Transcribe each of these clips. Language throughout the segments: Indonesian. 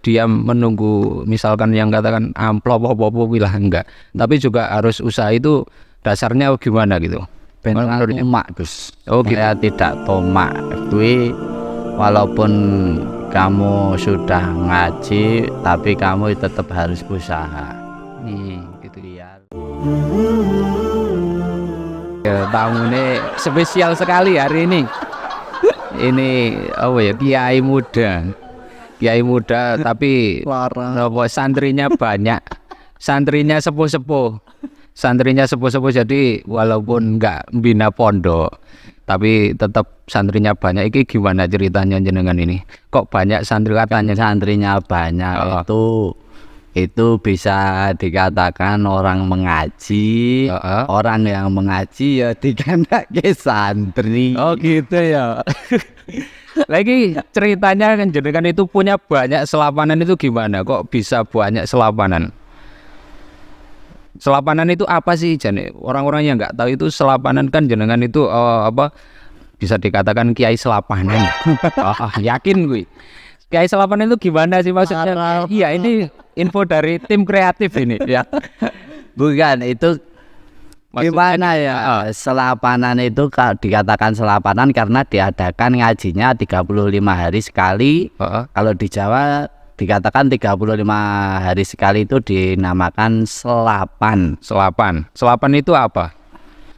diam menunggu misalkan yang katakan amplop apa-apa wilah enggak. Tapi juga harus usaha itu dasarnya gimana gitu. Benar tomak Gus. Oh gitu. Saya tidak tomak. Kuwi walaupun kamu sudah ngaji tapi kamu tetap harus usaha. Gitu ya. Tamunya spesial sekali hari ini. Ini apa ya, Kiai muda tapi santrinya banyak. Santrinya sepuh-sepuh. Jadi walaupun enggak bina pondok tapi tetap santrinya banyak. Iki gimana ceritanya jenengan ini? Kok banyak santri katanya? Santrinya banyak itu bisa dikatakan orang mengaji, orang yang mengaji ya dikandake santri. Oh gitu ya. Lagi ceritanya kan jenengan itu punya banyak selapanan itu gimana? Kok bisa banyak selapanan? Selapanan itu apa sih Jane? Orang-orang yang nggak tahu itu selapanan kan jenengan itu apa bisa dikatakan kiai selapanan. Yakin gue. Kiai selapanan itu gimana sih maksudnya? Iya, ini info dari tim kreatif ini ya. Bukan, itu gimana ya? Selapanan itu dikatakan selapanan karena diadakan ngajinya 35 hari sekali. Kalau di Jawa dikatakan 35 hari sekali itu dinamakan selapan. Selapan itu apa?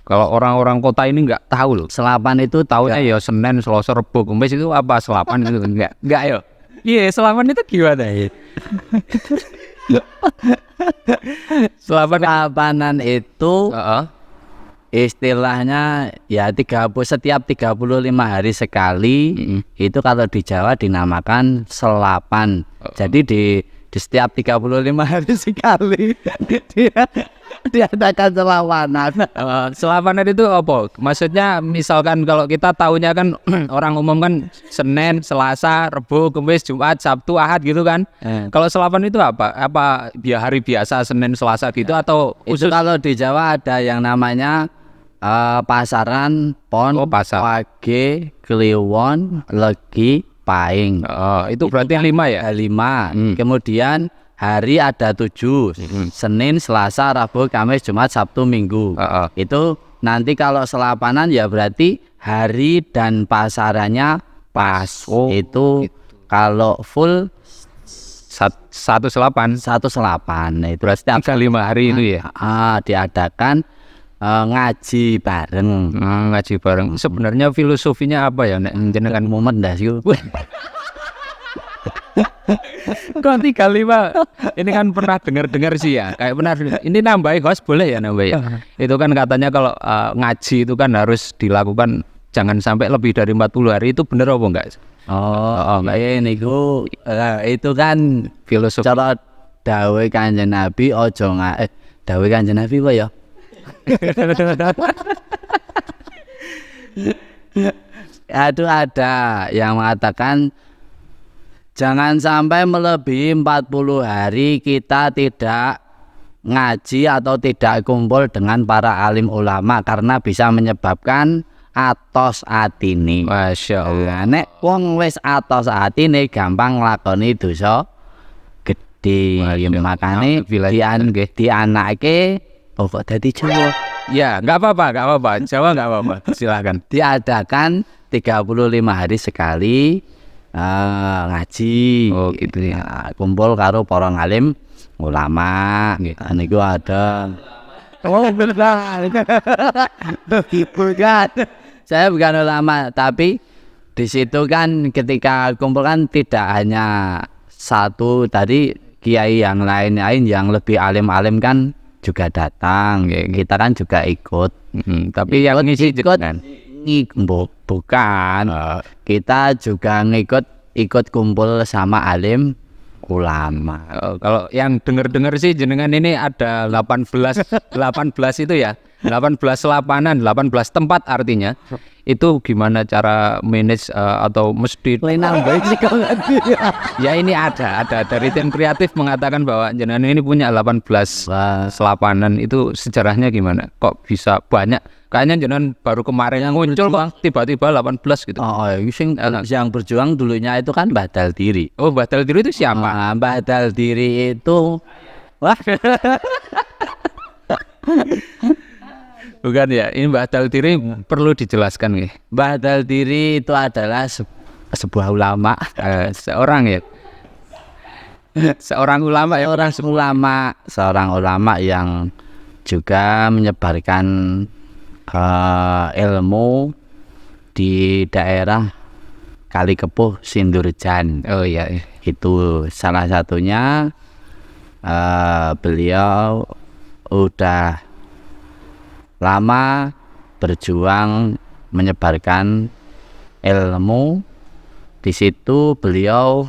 Kalau orang-orang kota ini nggak tahu loh. Selapan itu taunya ya Senin, Selasa, Rebo, Kamis itu apa selapan itu enggak ya. Iya, selapan itu gimana ya? Selapanan itu istilahnya ya setiap 35 hari sekali. Itu kalau di Jawa dinamakan selapan. Jadi di setiap 35 hari sekali diadakan selapanan. Selapanan itu apa? Maksudnya misalkan kalau kita tahunya kan orang umum kan Senin, Selasa, Rebo, Kamis, Jumat, Sabtu, Ahad gitu kan. Kalau selapan itu apa? Apa hari biasa Senin, Selasa gitu atau khusus? Kalau di Jawa ada yang namanya pasaran, pon, wage, kliwon, legi, paing. Itu berarti 5 ya? 5. Kemudian hari ada 7. Senin, Selasa, Rabu, Kamis, Jumat, Sabtu, Minggu. Itu nanti kalau selapanan ya berarti hari dan pasarannya pas. Itu kalau full 18. Nah, itu berarti 35 hari itu ya. Diadakan ngaji bareng. Ngaji bareng. Sebenarnya filosofinya apa ya nek jenengan momen dah sih. Kok 35? Ini kan pernah dengar sih ya. Kayak benar. Ini nambahin host boleh ya nambahin ya. Itu kan katanya kalau ngaji itu kan harus dilakukan jangan sampai lebih dari 40 hari. Itu benar apa enggak? Ini itu kan filosofi. Cara dawuh Kanjeng Nabi dawuh Kanjeng Nabi apa ya? Aduh, ada yang mengatakan jangan sampai melebihi 40 hari kita tidak ngaji atau tidak kumpul dengan para alim ulama karena bisa menyebabkan atos atine. Masya Allah. Nek wong wis atos atine gampang nglakoni dosa gede. Makane dianake kok dadi Jawa. Ya, enggak apa-apa. Jawa enggak apa-apa. Silakan. Diadakan 35 hari sekali ngaji. Oh, gitu ya. Kumpul karo para alim ulama. Niku ada. Oh, benar. Bukan. Saya bukan ulama, tapi di situ kan ketika kumpul kan tidak hanya satu, tadi kiai yang lain-lain yang lebih alim-alim kan juga datang, kita kan juga ikut. Tapi yang ngisi kan bukan, kita juga ikut kumpul sama alim ulama. Kalau yang dengar sih jenengan ini ada 18 itu ya, 18 selapanan, 18 tempat artinya. Itu gimana cara manage atau mesti ya ini ada dari tim kreatif mengatakan bahwa jenengan ini punya 18 selapanan. Itu sejarahnya gimana? Kok bisa banyak? Kayaknya jenengan baru kemarin yang muncul kok tiba-tiba 18 gitu. Yang berjuang dulunya itu kan Mbah Daldiri. Oh, Mbah Daldiri itu siapa? Mbah Daldiri itu Bukan ya, ini Mbah Daldiri perlu dijelaskan nih. Mbah Daldiri itu adalah sebuah ulama, seorang ya. Seorang ulama ya. Seorang ulama yang juga menyebarkan ilmu di daerah Kalikepuh Sindurjan. Oh iya. Itu salah satunya. Beliau udah lama berjuang menyebarkan ilmu. Di situ beliau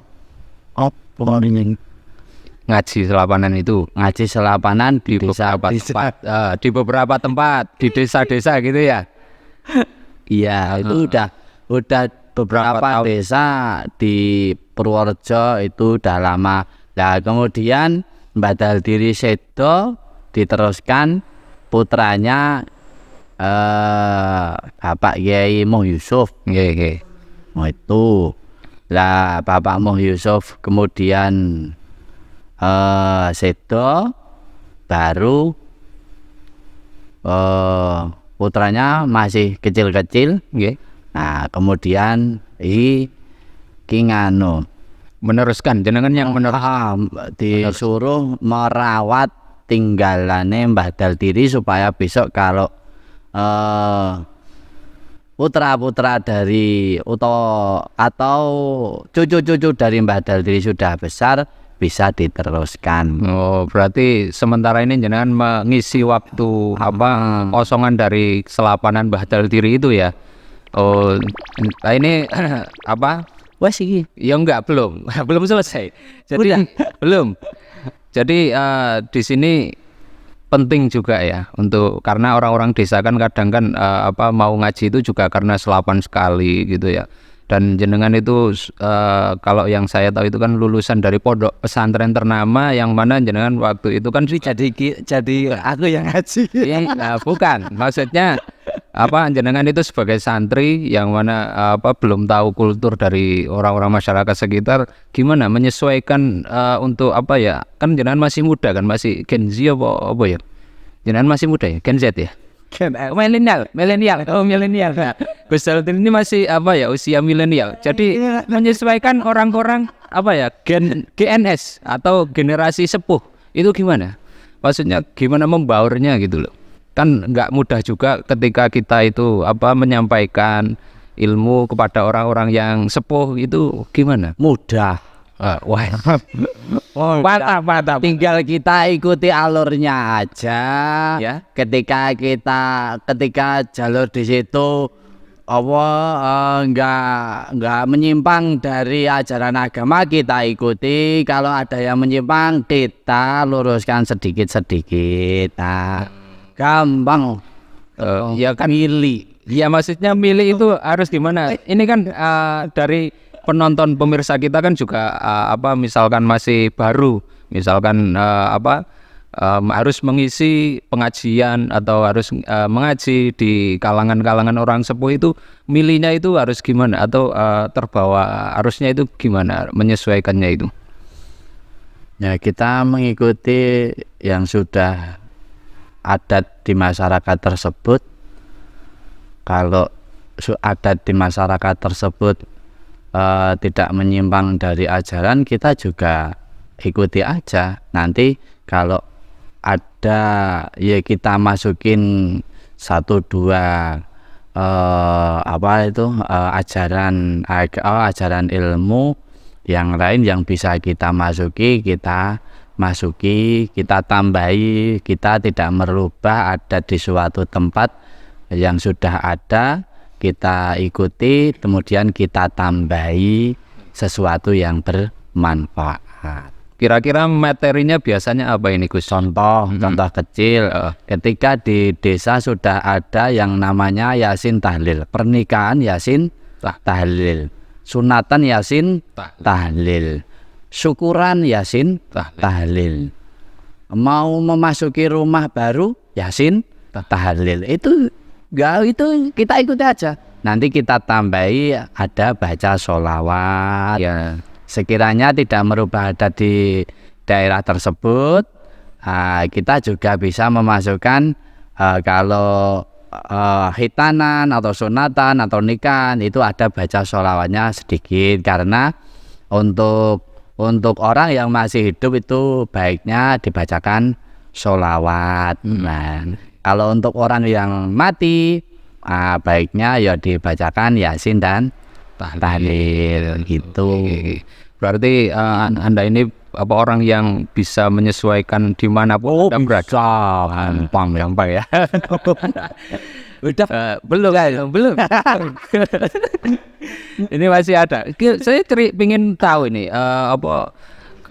ngaji selapanan di beberapa tempat di desa-desa gitu ya. Iya, itu udah beberapa desa di Purworejo itu udah lama. Nah, kemudian Mbah Daldiri sedo diteruskan putranya Bapak Kiai Moh Yusuf. Nggih. Oh, itu. Lah Bapak Moh Yusuf kemudian sedo, baru putranya masih kecil-kecil. Nggih. Nah, kemudian nganu Meneruskan, jenengan yang disuruh merawat tinggalane Mbah Daldiri supaya besok kalau putra-putra dari atau cucu-cucu dari Mbah Daldiri sudah besar bisa diteruskan. Oh, berarti sementara ini jenengan mengisi waktu kosongan dari selapanan Mbah Daldiri itu ya. Oh, nah ini Wes iki. Ya enggak, belum selesai. Jadi belum. Jadi di sini penting juga ya karena orang-orang desa kan kadang kan mau ngaji itu juga karena selapan sekali gitu ya. Dan jenengan itu kalau yang saya tahu itu kan lulusan dari pondok pesantren ternama yang mana jenengan waktu itu kan jadi aku yang ngaji. Bukan, maksudnya jenengan itu sebagai santri yang mana belum tahu kultur dari orang-orang masyarakat sekitar, gimana menyesuaikan untuk kan jenengan masih muda kan, masih Gen Z apa ya? Jenengan masih muda ya, Gen Z ya? Milenial. Oh, milenial. Gus Daldiri ini masih usia milenial. Jadi menyesuaikan orang-orang GNS atau generasi sepuh itu gimana? Maksudnya gimana membaurnya gitu loh. Kan nggak mudah juga ketika kita itu menyampaikan ilmu kepada orang-orang yang sepuh itu gimana? Mudah. Mantap. Tinggal kita ikuti alurnya aja. Ya. Ketika jalur di situ nggak menyimpang dari ajaran agama, kita ikuti. Kalau ada yang menyimpang, kita luruskan sedikit-sedikit. Nah, gampang. Ya kan, milih. Ya maksudnya milih itu harus gimana? Ini kan dari penonton pemirsa kita kan juga misalkan masih baru, misalkan harus mengisi pengajian atau harus mengaji di kalangan-kalangan orang sepuh itu, milihnya itu harus gimana atau terbawa arusnya itu gimana menyesuaikannya itu? Ya, kita mengikuti yang sudah adat di masyarakat tersebut. Kalau adat di masyarakat tersebut tidak menyimpang dari ajaran, kita juga ikuti aja. Nanti kalau ada ya kita masukin 1-2 ajaran ilmu yang lain yang bisa kita masuki, kita tambahi. Kita tidak merubah adat di suatu tempat yang sudah ada, kita ikuti, kemudian kita tambahi sesuatu yang bermanfaat. Kira-kira materinya biasanya apa ini Gus? Contoh kecil, ketika di desa sudah ada yang namanya Yasin Tahlil, pernikahan Yasin Tahlil, sunatan Yasin Tahlil, syukuran Yasin Tahlil, mau memasuki rumah baru Yasin Tahlil. Itu Enggak, itu kita ikuti aja. Nanti kita tambahi ada baca sholawat. Ya. Sekiranya tidak merubah adat di daerah tersebut, kita juga bisa memasukkan kalau hitanan atau sunatan atau nikahan itu ada baca sholawatnya sedikit, karena untuk orang yang masih hidup itu baiknya dibacakan sholawat. Nah, kalau untuk orang yang mati baiknya ya dibacakan yasin dan tahlil gitu. Berarti Anda ini orang yang bisa menyesuaikan dimanapun Anda berada. Gampang ya. Udah belum. Ini masih ada. Saya ingin tahu ini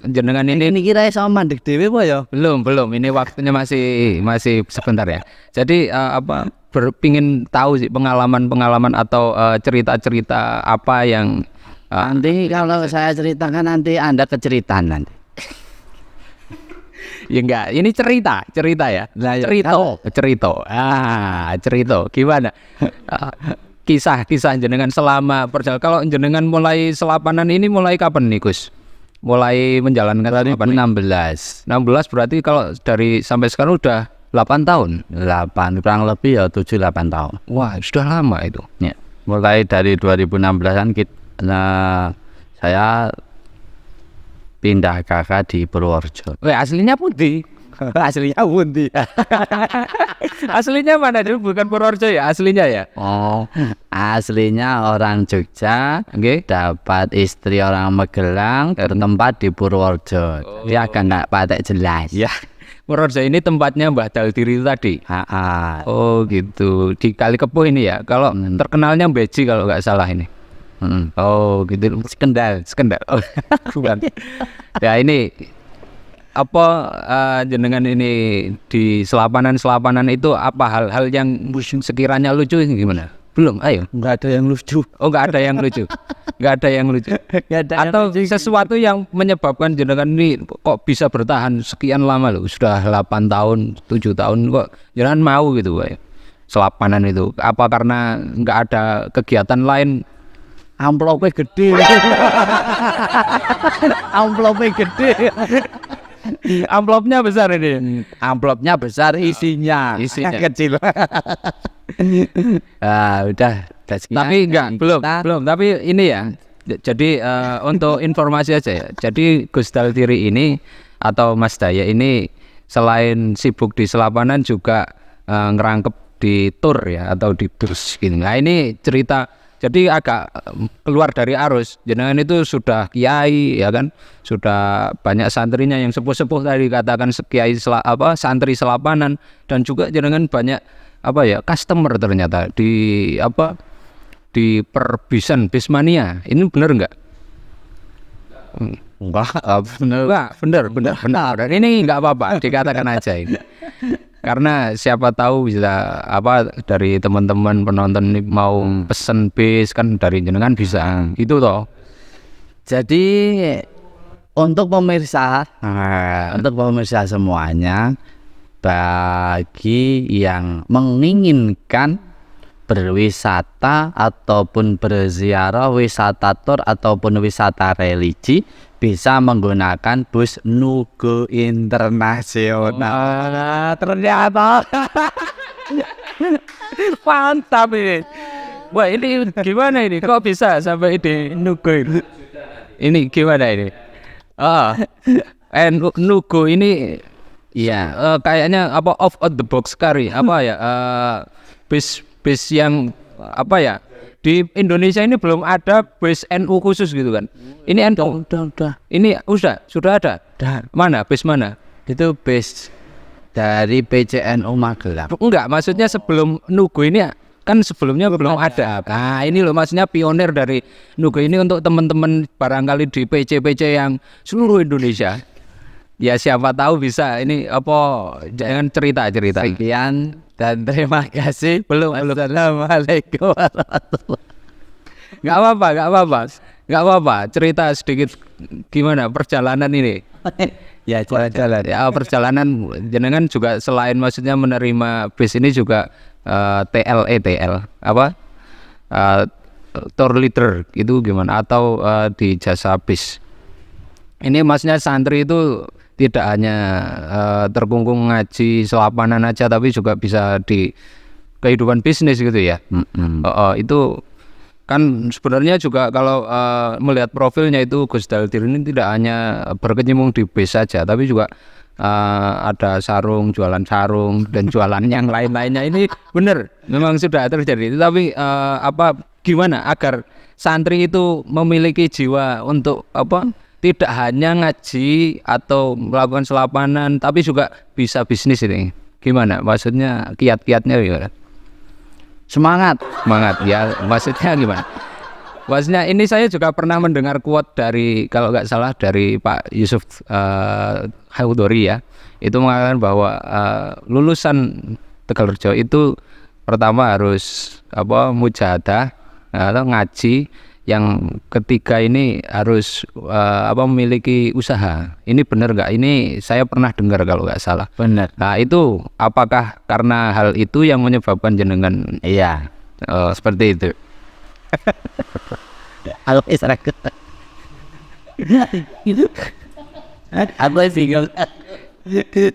jenengan ini kira sama mandek dewe apa ya? Belum. Ini waktunya masih sebentar ya. Jadi pingin tahu sih pengalaman atau cerita-cerita apa yang nanti kalau saya ceritakan nanti Anda keceritaan nanti. Ya enggak, ini cerita ya. Cerita. Gimana? Kisah jenengan selama perjalanan. Kalau jenengan mulai selapanan ini mulai kapan nih, Gus? Mulai menjalankan 2016. 16 berarti kalau dari sampai sekarang udah 8 tahun. 8 kurang lebih ya 7-8 tahun. Wah, sudah lama itu. Ya. Mulai dari 2016-an saya pindah kakak di Purworejo. Aslinya pundi? Aslinya pundi? Aslinya mana? Itu bukan Purworejo ya, aslinya ya? Oh, aslinya orang Jogja, dapat istri orang Magelang, bertempat di Purworejo. Dia agak nggak patek jelas. Ya, Purworejo ini tempatnya Mbah Daldiri tadi. Oh gitu, di Kali Kepuh ini ya. Kalau terkenalnya Beji kalau nggak salah ini. Oh gitu, Kendal. Oh, bukan. Ya ini jenengan ini di selapanan itu apa hal-hal yang sekiranya lucu ini gimana? Belum, ayo. Nggak ada yang lucu. Oh, nggak ada yang lucu. Atau sesuatu yang menyebabkan jenengan ini kok bisa bertahan sekian lama loh, sudah 8 tahun, 7 tahun kok jenengan mau gitu, Pak. Selapanan itu apa karena nggak ada kegiatan lain? Amplopnya gede. Amplopnya besar ini. Amplopnya besar, isinya kecil. Udah tapi enggak, belum. Tapi ini ya. Jadi untuk informasi aja ya. Jadi Gus Daldiri ini atau Mas Daya ini selain sibuk di selapanan juga ngerangkep di tour ya atau di bus gitu. Nah ini cerita. Jadi agak keluar dari arus. Jenengan itu sudah kiai ya kan, sudah banyak santrinya yang sepuh-sepuh tadi katakan kiai santri selapanan, dan juga jenengan banyak customer ternyata di perbisan Bismania. Ini benar enggak? Benar. Dan ini enggak apa-apa, dikatakan aja ini. Karena siapa tahu bisa dari teman-teman penonton ini mau pesen bis kan dari jenengan bisa gitu toh. Jadi untuk pemirsa semuanya, bagi yang menginginkan berwisata ataupun berziarah, wisata tur ataupun wisata religi, bisa menggunakan bus Nugo Internasional. Ternyata mantap ini. Wah, ini gimana ini? Kok bisa sampai di Nugo ini? Ini gimana ini? Nugo ini ya kayaknya off the box kari bis yang di Indonesia ini belum ada bis NU khusus gitu kan. Ini NU udah. Ini sudah ada. Mana bis mana? Itu bis dari PCNU Magelang. Enggak, maksudnya sebelum Nugo ini kan sebelumnya belum ada. Nah, ini loh maksudnya pionir dari Nugo ini untuk teman-teman barangkali di PC yang seluruh Indonesia. Ya siapa tahu bisa ini jangan cerita. Sekian dan terima kasih. Belum. Assalamualaikum warahmatullahi. Nggak apa-apa. Cerita sedikit gimana perjalanan ini. Ya jalan-jalan. Ya perjalanan jenengan juga selain maksudnya menerima bis ini juga TL apa tour leader itu gimana, atau di jasa bis. Ini maksudnya santri itu tidak hanya terkungkung ngaji selapanan aja, tapi juga bisa di kehidupan bisnis gitu ya. Itu kan sebenarnya juga kalau melihat profilnya itu Gus Daldir ini tidak hanya berkecimpung di bis saja, tapi juga ada jualan sarung dan jualan yang lain-lainnya. Ini benar memang sudah terjadi. Tapi gimana agar santri itu memiliki jiwa untuk tidak hanya ngaji atau melakukan selapanan, tapi juga bisa bisnis ini. Gimana? Maksudnya kiat-kiatnya gimana? Semangat Ya, maksudnya gimana? Maksudnya ini saya juga pernah mendengar quote dari, kalau nggak salah, dari Pak Yusuf Haudori ya. Itu mengatakan bahwa lulusan Tegalrejo itu pertama harus mujahadah atau ngaji, yang ketiga ini harus memiliki usaha. Ini benar nggak? Ini saya pernah dengar kalau nggak salah. benar. Nah itu apakah karena hal itu yang menyebabkan jenengan Iya. seperti itu? Halo Israel. Apa sih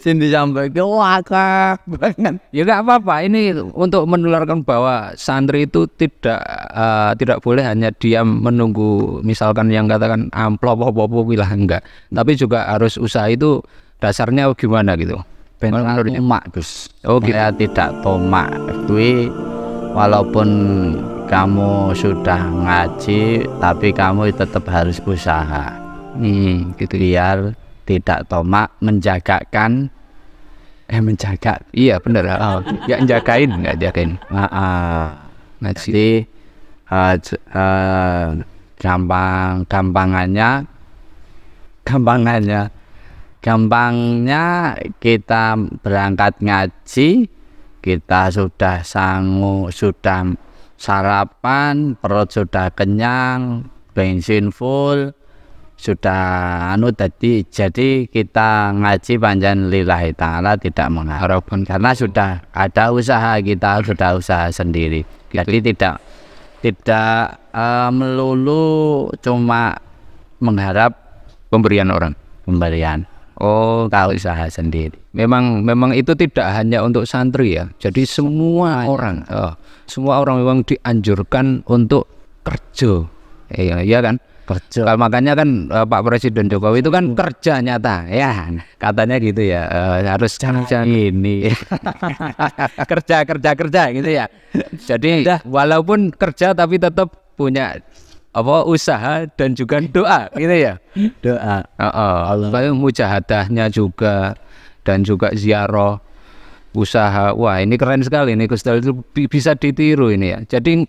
sini sampai ke wakaf banget. Ya nggak apa-apa. Ini untuk menularkan bahwa santri itu tidak boleh hanya diam menunggu misalkan yang katakan amplop apa-apa wilah, enggak. Tapi juga harus usaha. Itu dasarnya gimana gitu? Tomak Gus. Oh, gitu. Saya tidak tomak. Kui walaupun kamu sudah ngaji, tapi kamu tetap harus usaha. Gitu. Biar tidak tomak, menjaga. Iya benar. Ya jagain, nggak jagain. Ngaji. Jadi gampangnya kita berangkat ngaji, kita sudah sarapan, perut sudah kenyang, bensin full, sudah jadi kita ngaji panjang lillahi ta'ala, tidak mengharapkan, karena sudah ada usaha, kita sudah usaha sendiri. Jadi tidak melulu cuma mengharap Pemberian orang. Oh, tahu usaha sendiri. Memang itu tidak hanya untuk santri ya. Jadi semua orang memang dianjurkan untuk kerja. Iya kan? Kerja. Makanya kan Pak Presiden Jokowi itu kan kerja nyata ya, katanya gitu ya. Harus jangan ini kerja gitu ya. Jadi walaupun kerja tapi tetap punya usaha dan juga doa gitu ya. Doa. Allah mujahadahnya juga, dan juga ziarah, usaha. Wah ini keren sekali nih Gus Daldir, itu bisa ditiru ini ya. Jadi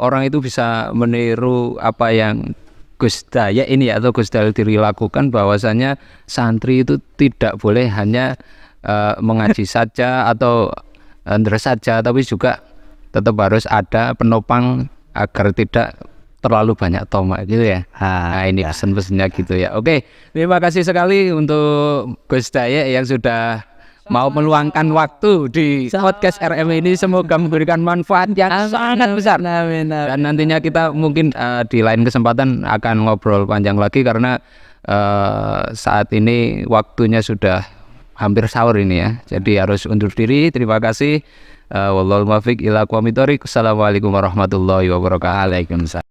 orang itu bisa meniru apa yang Gus Daya ini atau Gus Daldir lakukan, bahwasanya santri itu tidak boleh hanya mengaji saja atau ndres saja, tapi juga tetap harus ada penopang agar tidak terlalu banyak tomak gitu ya. Nah ini pesan-pesannya gitu ya. Oke, terima kasih sekali untuk Gus Daya yang sudah mau meluangkan waktu di podcast RM ini. Semoga memberikan manfaat yang sangat besar. Dan nantinya kita mungkin di lain kesempatan akan ngobrol panjang lagi, karena saat ini waktunya sudah hampir sahur ini ya. Jadi harus undur diri. Terima kasih. Wallahul muwaffiq ila aqwamit thoriq. Assalamualaikum warahmatullahi wabarakatuh.